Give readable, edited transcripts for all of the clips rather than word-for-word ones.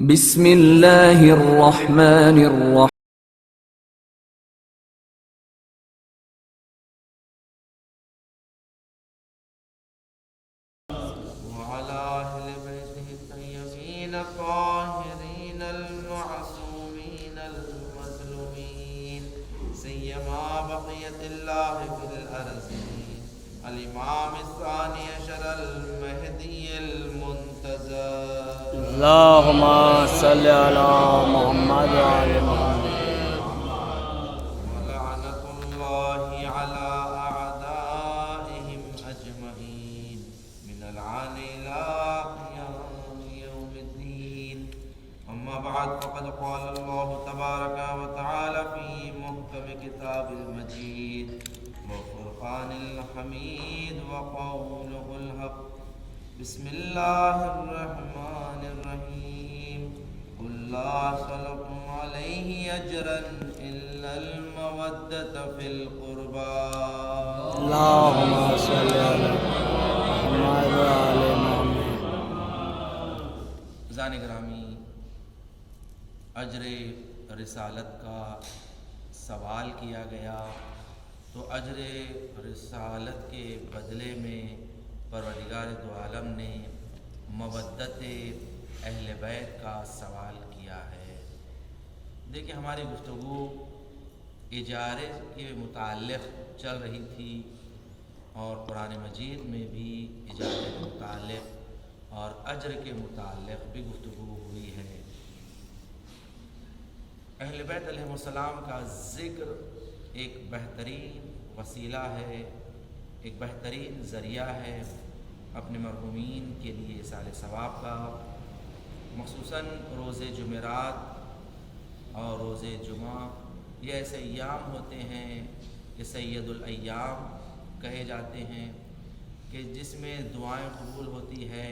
بسم اللہ الرحمن الرحیم. وعلى أهل بيته الطيبين الطاهرين المعصومين المظلومين سيما بقية الله في الأرضين الإمام الثاني عشر المهدي المنتظر اللهم صل على محمد وعلى محمد. ولعنة الله على أعدائهم أجمعين من العان إلى قيام يوم الدين. أما بعد فقد قال الله تبارك وتعالى في محكم كتاب المجيد وفرقان الحميد وقوله الحق. بسم الله الرحمن الرحيم. قل لا أسألكم عليه أجرا إلا المودة في القربى. اللهم صل على محمد وعلى محمد. عزیزان گرامی، اجر رسالت کا سوال کیا گیا تو اجر رسالت کے بدلے میں پروردگار دو عالم نے مودت اہل بیت کا سوال کیا ہے. دیکھیں، ہماری گفتگو اجارے کے متعلق چل رہی تھی اور قرآن مجید میں بھی اجارے کے متعلق اور اجر کے متعلق بھی گفتگو ہوئی ہے. اہل بیت علیہ السلام کا ذکر ایک بہترین وسیلہ ہے، ایک بہترین ذریعہ ہے اپنے مرحومین کے لیے اصال ثواب کا. مخصوصاً روز جمعرات اور روز جمعہ یہ ایسے ایام ہوتے ہیں کہ سید الایام کہے جاتے ہیں، کہ جس میں دعائیں قبول ہوتی ہے،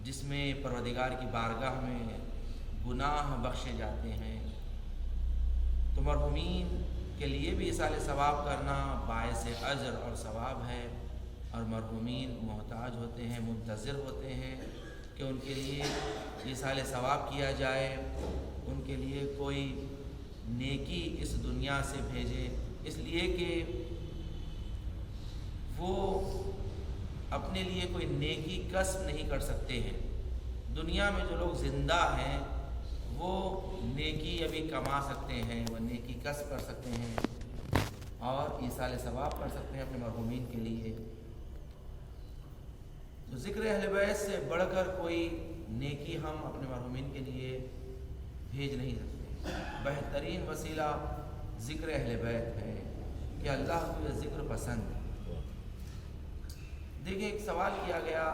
جس میں پروردگار کی بارگاہ میں گناہ بخشے جاتے ہیں. تو مرحومین کے لیے بھی اصال ثواب کرنا باعث اجر اور ثواب ہے، اور مرحومین محتاج ہوتے ہیں، منتظر ہوتے ہیں کہ ان کے لیے اصال ثواب کیا جائے، ان کے لیے کوئی نیکی اس دنیا سے بھیجے، اس لیے کہ وہ اپنے لیے کوئی نیکی کسب نہیں کر سکتے ہیں. دنیا میں جو لوگ زندہ ہیں وہ نیکی ابھی کما سکتے ہیں، وہ نیکی کسب کر سکتے ہیں اور ایصال ثواب کر سکتے ہیں اپنے مرحومین کے لیے. تو ذکر اہل بیت سے بڑھ کر کوئی نیکی ہم اپنے مرحومین کے لیے بھیج نہیں سکتے. بہترین وسیلہ ذکر اہل بیت ہے کہ اللہ کو یہ ذکر پسند ہے. دیکھیں، ایک سوال کیا گیا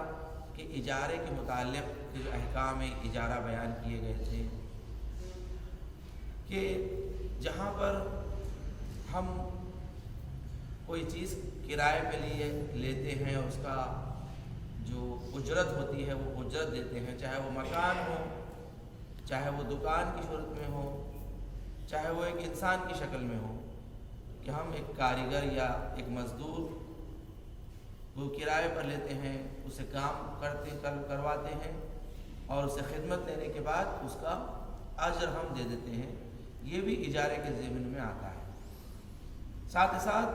کہ اجارے کے متعلق جو احکام اجارہ بیان کیے گئے تھے کہ جہاں پر ہم کوئی چیز کرائے پہ لیتے ہیں، اس کا جو اجرت ہوتی ہے وہ اجرت دیتے ہیں، چاہے وہ مکان ہو، چاہے وہ دکان کی صورت میں ہو، چاہے وہ ایک انسان کی شکل میں ہو، کہ ہم ایک کاریگر یا ایک مزدور وہ کرائے پر لیتے ہیں، اسے کام کرواتے ہیں اور اسے خدمت لینے کے بعد اس کا اجر ہم دے دیتے ہیں. یہ بھی اجارے کے ضمن میں آتا ہے. ساتھ ہی ساتھ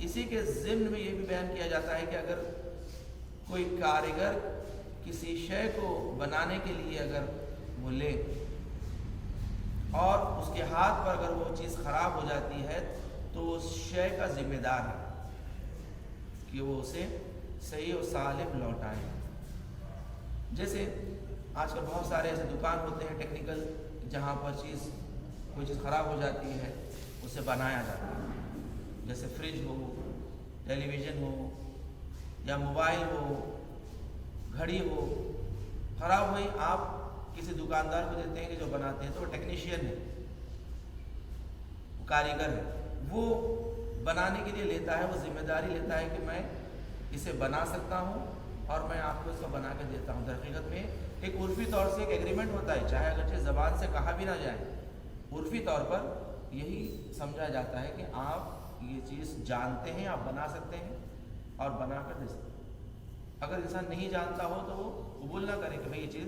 اسی کے ضمن میں یہ بھی بیان کیا جاتا ہے کہ اگر کوئی کاریگر کسی شے کو بنانے کے لیے اگر وہ لے اور اس کے ہاتھ پر اگر وہ چیز خراب ہو جاتی ہے تو اس شے کا ذمہ دار ہے کہ وہ اسے صحیح و سالم لوٹائیں. جیسے آج کل بہت سارے ایسے دکان ہوتے ہیں ٹیکنیکل، جہاں پر کوئی چیز خراب ہو جاتی ہے اسے بنایا جاتا ہے. جیسے فریج ہو، ٹیلی ویژن ہو یا موبائل ہو، گھڑی ہو، خراب ہوئی آپ کسی دکاندار کو دیتے ہیں کہ جو بناتے ہیں، تو وہ ٹیکنیشین ہے، وہ کاریگر ہے، وہ بنانے کے لیے لیتا ہے، وہ ذمہ داری لیتا ہے کہ میں اسے بنا سکتا ہوں اور میں آپ کو اس کو بنا کے دیتا ہوں. در حقیقت میں ایک عرفی طور سے ایک ایگریمنٹ ہوتا ہے، چاہے اگرچہ زبان سے کہا بھی نہ جائے، عرفی طور پر یہی سمجھا جاتا ہے کہ آپ یہ چیز جانتے ہیں، آپ بنا سکتے ہیں اور بنا کر دے سکتے ہیں. اگر انسان نہیں جانتا ہو تو وہ قبول نہ کرے کہ بھئی یہ چیز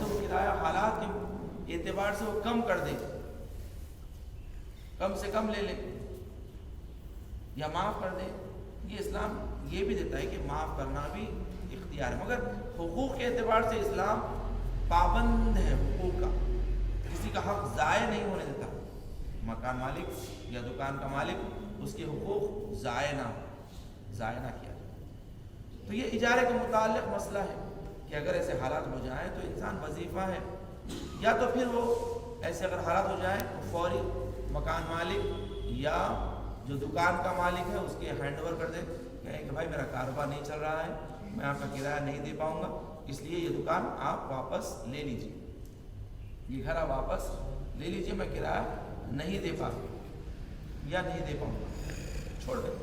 تو کرایہ حالات کے اعتبار سے وہ کم کر دے، کم سے کم لے لے یا معاف کر دے۔ یہ اسلام یہ بھی دیتا ہے کہ معاف کرنا بھی اختیار ہے، مگر حقوق کے اعتبار سے اسلام پابند ہے حقوق کا، کسی کا حق ضائع نہیں ہونے دیتا۔ مکان مالک یا دکان کا مالک اس کے حقوق ضائع نہ کیا جائے۔ تو یہ اجارے کے متعلق مسئلہ ہے کہ اگر ایسے حالات ہو جائیں تو انسان وظیفہ ہے، یا تو پھر وہ ایسے اگر حالات ہو جائیں تو فوری مکان مالک یا جو دکان کا مالک ہے اس کے ہینڈ اوور کر دے، کہیں کہ بھائی میرا کاروبار نہیں چل رہا ہے، میں آپ کا کرایہ نہیں دے پاؤں گا، اس لیے یہ دکان آپ واپس لے لیجیے، یہ گھر آپ واپس لے لیجیے، میں کرایہ نہیں دے پاؤں گا، چھوڑ دیں۔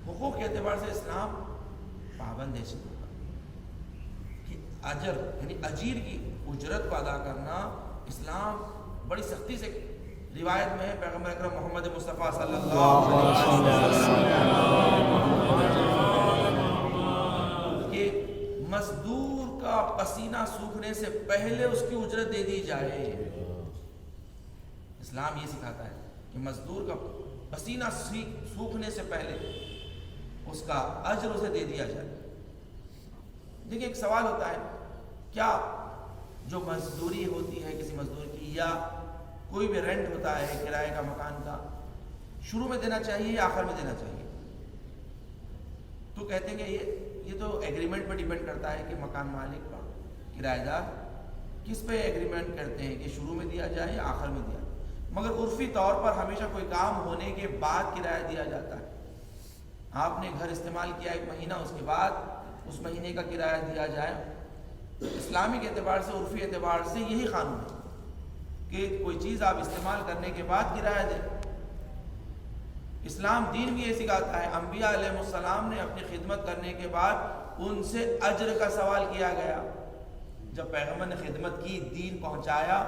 حقوق کے اعتبار سے اسلام پابند ہے کہ اجر یعنی اجیر کی اجرت کو ادا کرنا اسلام بڑی سختی سے، روایت میں ہے پیغمبر اکرم محمد مصطفیٰ صلی اللہ علیہ وسلم کہ مزدور کا پسینہ سوکھنے سے پہلے اس کی اجرت دے دی جائے۔ اسلام یہ سکھاتا ہے کہ مزدور کا پسینہ سوکھنے سے پہلے اس کا اجر اسے دے دیا جائے۔ دیکھیں ایک سوال ہوتا ہے، کیا جو مزدوری ہوتی ہے کسی مزدور کی یا کوئی بھی رینٹ ہوتا ہے کرائے کا مکان کا، شروع میں دینا چاہیے یا آخر میں دینا چاہیے؟ تو کہتے ہیں کہ یہ تو ایگریمنٹ پہ ڈیپینڈ کرتا ہے کہ مکان مالک کا کرایہ دار کس پہ ایگریمنٹ کرتے ہیں کہ شروع میں دیا جائے یا آخر میں دیا جائے، مگر عرفی طور پر ہمیشہ کوئی کام ہونے کے بعد کرایہ دیا جاتا ہے۔ آپ نے گھر استعمال کیا 1 مہینہ، اس کے بعد اس مہینے کا کرایہ دیا جائے۔ اسلامی کے اعتبار سے، عرفی اعتبار سے یہی قانون ہے کہ کوئی چیز آپ استعمال کرنے کے بعد کرایہ دیں۔ اسلام دین بھی یہ سکھاتا ہے، انبیاء علیہ السلام نے اپنی خدمت کرنے کے بعد ان سے اجر کا سوال کیا گیا۔ جب پیغمبر نے خدمت کی، دین پہنچایا،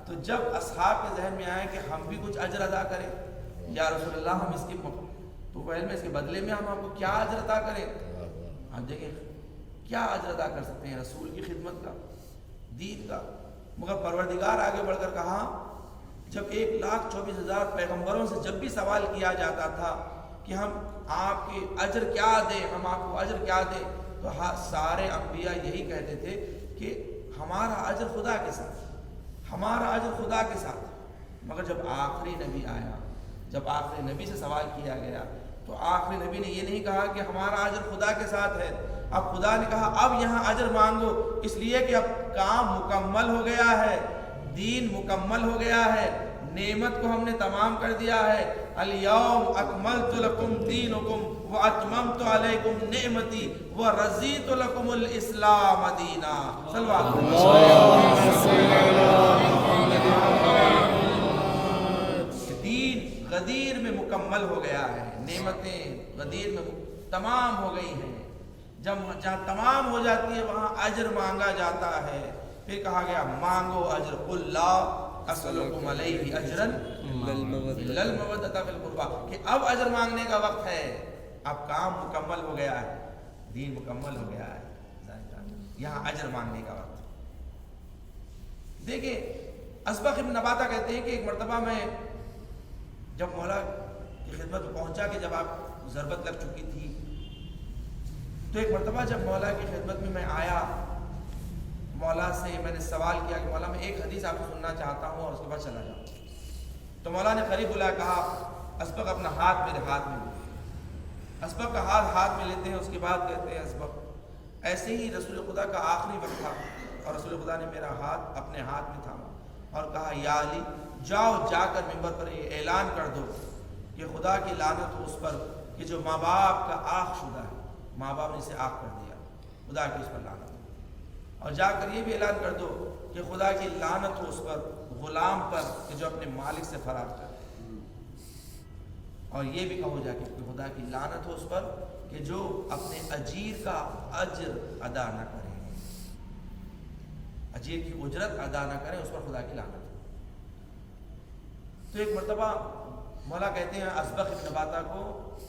تو جب اصحاب کے ذہن میں آئے کہ ہم بھی کچھ اجر ادا کریں، یا رسول اللہ ہم اس کی تو پہلے میں اس کے بدلے میں ہم آپ کو کیا اجر ادا کریں؟ آپ دیکھیں کیا اجر ادا کر سکتے ہیں رسول کی خدمت کا، دین کا۔ مگر پروردگار آگے بڑھ کر کہا، جب 1,24,000 پیغمبروں سے جب بھی سوال کیا جاتا تھا کہ ہم آپ کے اجر کیا دیں، ہم آپ کو اجر کیا دیں، تو سارے انبیاء یہی کہتے تھے کہ ہمارا اجر خدا کے ساتھ، ہمارا اجر خدا کے ساتھ۔ مگر جب آخری نبی آیا، جب آخری نبی سے سوال کیا گیا، تو آخری نبی نے یہ نہیں کہا کہ ہمارا اجر خدا کے ساتھ ہے، اب خدا نے کہا اب یہاں اجر مانگو، اس لیے کہ اب کام مکمل ہو گیا ہے، دین مکمل ہو گیا ہے، نعمت کو ہم نے تمام کر دیا ہے۔ الیوم اکملت لکم دینکم واتممت علیکم نعمتی ورضیت لکم الاسلام دینا۔ صلوات دین غدیر میں مکمل ہو گیا ہے، نعمتیں غدیر میں تمام ہو گئی ہیں۔ جب جہاں تمام ہو جاتی ہے وہاں اجر مانگا جاتا ہے۔ پھر کہا گیا مانگو اجر، قل لا اسألکم علیہ اجرا الا المودۃ فی القربی، کہ اب اجر مانگنے کا وقت ہے، اب کام مکمل ہو گیا ہے، دین مکمل ہو گیا ہے، یہاں اجر مانگنے کا وقت۔ دیکھیں اسبغ ابن نباتہ کہتے ہیں کہ ایک مرتبہ میں جب مولا کی خدمت میں پہنچا کہ جب آپ ضربت لگ چکی تھی، تو ایک مرتبہ جب مولا کی خدمت میں آیا، مولا سے میں نے سوال کیا کہ مولا میں ایک حدیث آپ کو سننا چاہتا ہوں اور اس کے بعد چلا جاؤں۔ تو مولا نے قریب بلایا، کہا اسبغ اپنا ہاتھ میرے ہاتھ میں لے۔ اسبغ کا ہاتھ میں لیتے ہیں، اس کے بعد کہتے ہیں اسبغ ایسے ہی رسول خدا کا آخری وقت تھا اور رسول خدا نے میرا ہاتھ اپنے ہاتھ میں تھاما اور کہا یا علی جاؤ، جا کر منبر پر یہ اعلان کر دو کہ خدا کی لعنت ہو اس پر کہ جو ماں باپ کا آخ شدہ ہے، ماں باپ نے اسے آخ کر دیا، خدا کی اس پر لعنت ہو۔ اور جا کر یہ بھی اعلان کر دو کہ خدا کی لعنت ہو اس پر غلام پر کہ جو اپنے مالک سے فرار کر، اور یہ بھی کہو جا کے کہ خدا کی لعنت ہو اس پر کہ جو اپنے اجیر کا اجر ادا نہ کریں، اجیر کی اجرت ادا نہ کریں، اس پر خدا کی لعنت ہو۔ تو ایک مرتبہ مولا کہتے ہیں اسبغ ابن نباتہ کو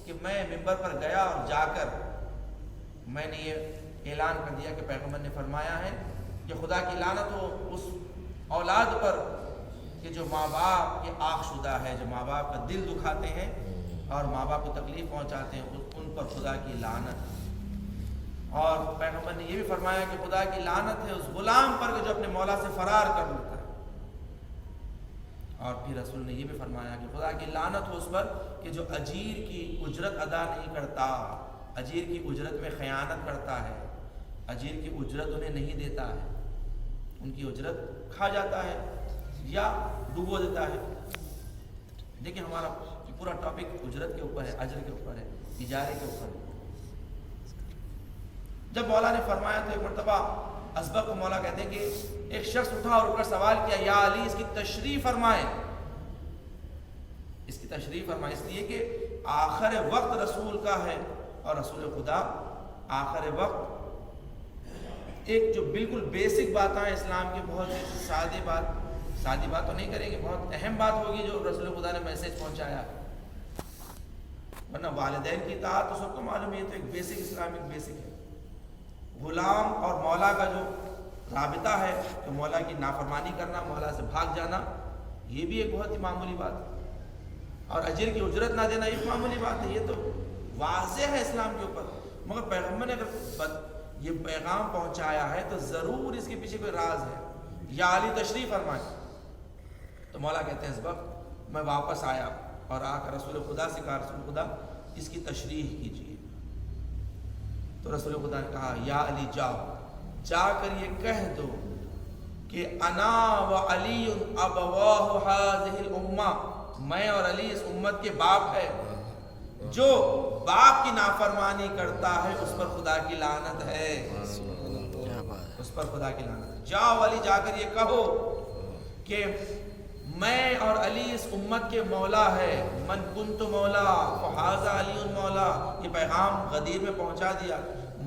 کہ میں منبر پر گیا اور جا کر میں نے یہ اعلان کر دیا کہ پیغمبر نے فرمایا ہے کہ خدا کی لعنت ہو اس اولاد پر کہ جو ماں باپ کے آنکھ شدہ ہے، جو ماں باپ کا دل دکھاتے ہیں اور ماں باپ کو تکلیف پہنچاتے ہیں، ان پر خدا کی لعنت۔ اور پیغمبر نے یہ بھی فرمایا کہ خدا کی لعنت ہے اس غلام پر کہ جو اپنے مولا سے فرار کر لیتا ہے۔ اور پھر رسول نے یہ بھی فرمایا کہ خدا کی لعنت ہو اس پر کہ جو اجیر کی اجرت ادا نہیں کرتا، اجیر کی اجرت میں خیانت کرتا ہے، اجیر کی اجرت انہیں نہیں دیتا ہے، ان کی اجرت کھا جاتا ہے یا ڈبو دیتا ہے۔ دیکھیں ہمارا پورا ٹاپک اجرت کے اوپر ہے، اجر کے اوپر ہے، اجارے کے اوپر ہے۔ جب مولا نے فرمایا تو ایک مرتبہ اسبق کو مولا کہتے ہیں کہ ایک شخص اٹھا اور اٹھ کر سوال کیا، یا علی اس کی تشریح فرمائیں، اس کی تشریح فرمائیں، اس لیے کہ آخر وقت رسول کا ہے اور رسول خدا آخر وقت ایک جو بالکل بیسک بات ہے اسلام کی، بہت سادی بات تو نہیں کریں گے، بہت اہم بات ہوگی جو رسول خدا نے میسج پہنچایا، ورنہ والدین کی اطاعت تو سب کو معلوم ہے، تو ایک بیسک اسلامک بیسک ہے۔ غلام اور مولا کا جو رابطہ ہے کہ مولا کی نافرمانی کرنا، مولا سے بھاگ جانا، یہ بھی ایک بہت ہی معمولی بات ہے، اور اجر کی اجرت نہ دینا یہ معمولی بات ہے، یہ تو واضح ہے اسلام کے اوپر۔ مگر پیغمبر نے اگر یہ پیغام پہنچایا ہے تو ضرور اس کے پیچھے کوئی راز ہے۔ یا علی تشریف فرمائے، تو مولا کہتے ہیں اس وقت میں واپس آیا اور آ کر رسول خدا سے کہا، رسول خدا اس کی تشریح کیجیے۔ تو رسول خدا نے کہا، یا علی جا کر یہ کہہ دو کہ انا و علی ابواہ هذه الامہ، میں اور علی اس امت کے باپ ہے، جو باپ کی نافرمانی کرتا ہے اس پر خدا کی لعنت ہے، اس پر خدا کی لعنت ہے۔ جاؤ علی، جا کر یہ کہو کہ میں اور علی اس امت کے مولا ہے، من کنت مولا فہذا علی مولا، یہ پیغام غدیر میں پہنچا دیا،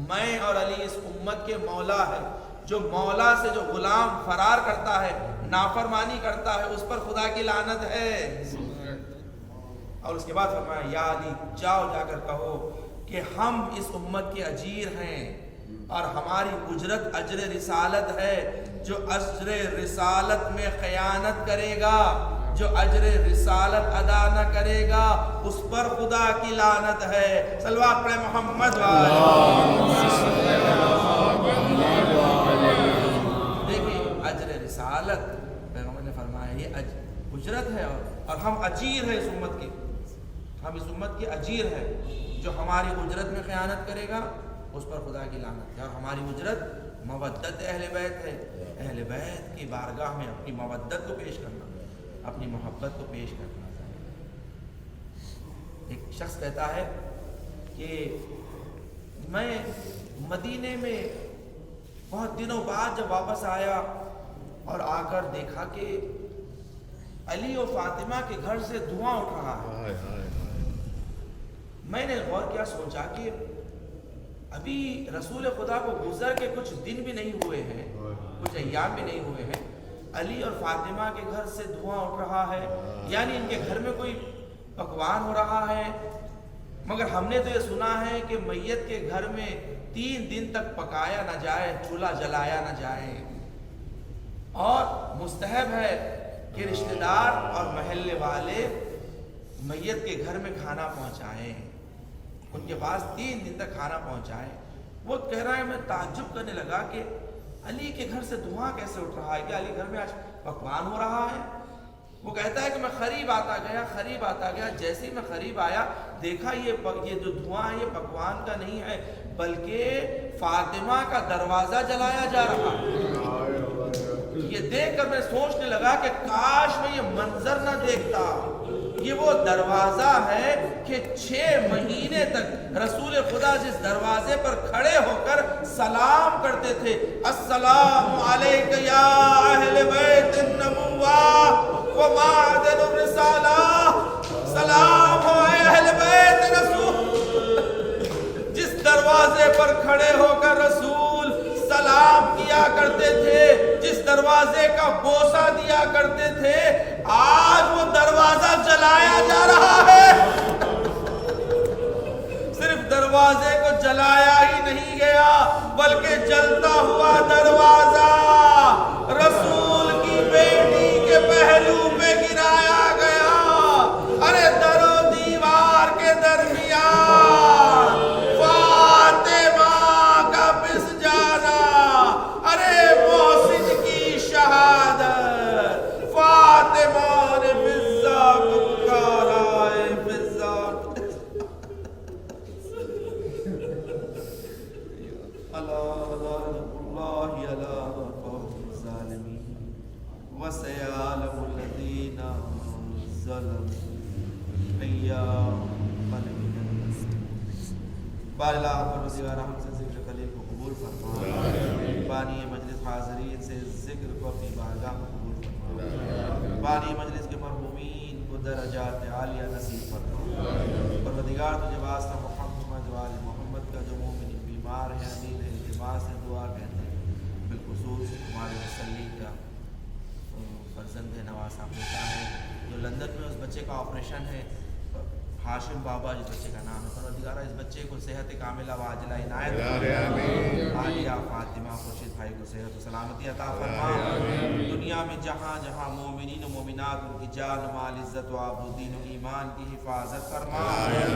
میں اور علی اس امت کے مولا ہے، جو مولا سے جو غلام فرار کرتا ہے، نافرمانی کرتا ہے، اس پر خدا کی لعنت ہے۔ اور اس کے بعد فرمایا، یا علی جاؤ، جا کر کہو کہ ہم اس امت کے اجیر ہیں اور ہماری اجرت اجر رسالت ہے، جو اجر رسالت میں خیانت کرے گا، جو اجر رسالت ادا نہ کرے گا، اس پر خدا کی لعنت ہے۔ صلوات پڑھے محمد دیکھیں اجر رسالت پیغمبر نے فرمایا یہ اجرت ہے، اور ہم اجیر ہیں اس امت کے، ہم اس امت کے اجیر ہیں، جو ہماری اجرت میں خیانت کرے گا اس پر خدا کی لعنت ہے۔ اور ہماری اجرت مودت اہل بیت ہے، اہل بیت کی بارگاہ میں اپنی مودت کو پیش کرنا، اپنی محبت کو پیش کرنا۔ ایک شخص کہتا ہے کہ میں مدینے میں بہت دنوں بعد جب واپس آیا اور آ کر دیکھا کہ علی و فاطمہ کے گھر سے دھواں اٹھ رہا ہے، میں نے غور کیا، سوچا کہ ابھی رسول خدا کو گزر کے کچھ دن بھی نہیں ہوئے ہیں، کچھ ایام بھی نہیں ہوئے ہیں، علی اور فاطمہ کے گھر سے دھواں اٹھ رہا ہے، یعنی ان کے گھر میں کوئی پکوان ہو رہا ہے۔ مگر ہم نے تو یہ سنا ہے کہ میت کے گھر میں 3 دن تک پکایا نہ جائے، چولہا جلایا نہ جائے، اور مستحب ہے کہ رشتہ دار اور محلے والے میت کے گھر میں کھانا پہنچائیں، ان کے پاس 3 دن تک کھانا پہنچائیں۔ وہ کہہ رہا ہے میں تعجب کرنے لگا کہ علی کے گھر سے دھواں کیسے اٹھ رہا ہے، کہ علی گھر میں آج پکوان ہو رہا ہے۔ وہ کہتا ہے کہ میں قریب آتا گیا، جیسے ہی میں قریب آیا دیکھا یہ جو دھواں ہے یہ پکوان کا نہیں ہے، بلکہ فاطمہ کا دروازہ جلایا جا رہا ہے۔ یہ دیکھ کر میں سوچنے لگا کہ کاش میں یہ منظر نہ دیکھتا، یہ وہ دروازہ ہے کہ 6 مہینے تک رسول خدا جس دروازے پر کھڑے ہو کر سلام کرتے تھے، السلام علیک یا اہل بیت النبوہ و معدن الرسالہ، سلام ہو اہل بیت رسول، جس دروازے پر کھڑے ہو کر رسول سلام کیا کرتے تھے، جس دروازے کا بوسہ دیا کرتے تھے، آج وہ دروازہ جلایا جا رہا ہے۔ صرف دروازے کو جلایا ہی نہیں گیا بلکہ جلتا ہوا دروازہ رسول کی بیٹی کے پہلو پہ گرایا گیا. ارے در و دیوار کے درمیان فاطمہ کا پس جانا. ارے محسن کی شہادت فاطمہ نے فضا کو پکارا. اے فضا اللہ علی قوم الظالمین وسیعلم الذین ظلموا ایام الدین. بارلا پروردگار ہم سے ذکر خلیل کو قبول فرما. بانی مجلس حاضرین سے ذکر کو اپنی بارگاہ میں قبول فرما. بانی مجلس کے مرحومین کو درجات عالیہ نصیب فرما. پروردگار تجھے واسطہ محمد و آل محمد کا جو مومن بیمار ہے امین التماس سے دعا کہتے ہیں بالخصوص ہمارے مسلی کا فرزند نواسا بیٹا ہے جو لندن میں اس بچے کا آپریشن ہے ہاشم بابا جس بچے کا نام ہے. پروردگارہ اس بچے کو صحت کاملہ و عاجلہ عنایت فرما. عالیہ فاطمہ خورشید بھائی کو صحت و سلامتی عطا فرما. دنیا میں جہاں جہاں مومنین و مومنات ان کی جان و مال عزت و آبرو دین و ایمان کی حفاظت فرما.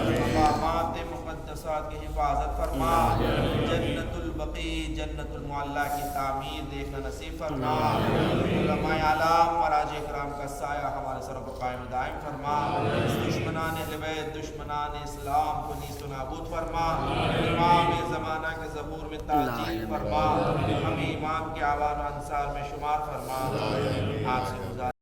مقامات مقدسات کی حفاظت فرما. جنت البقیع جنت المعلیٰ کی تعمیر دیکھنا نصیب فرما. علماء اعلام مراجع کرام کا سایہ ہمارے سروں پر قائم دائم فرما. دشمنان اہل بیت دشمنان اسلام کو نیست و نابود فرما. امام زمانہ کے ظہور میں تاجیل فرما. ہمیں امام کے آوان و انصار میں شمار فرما. آپ سے گزارش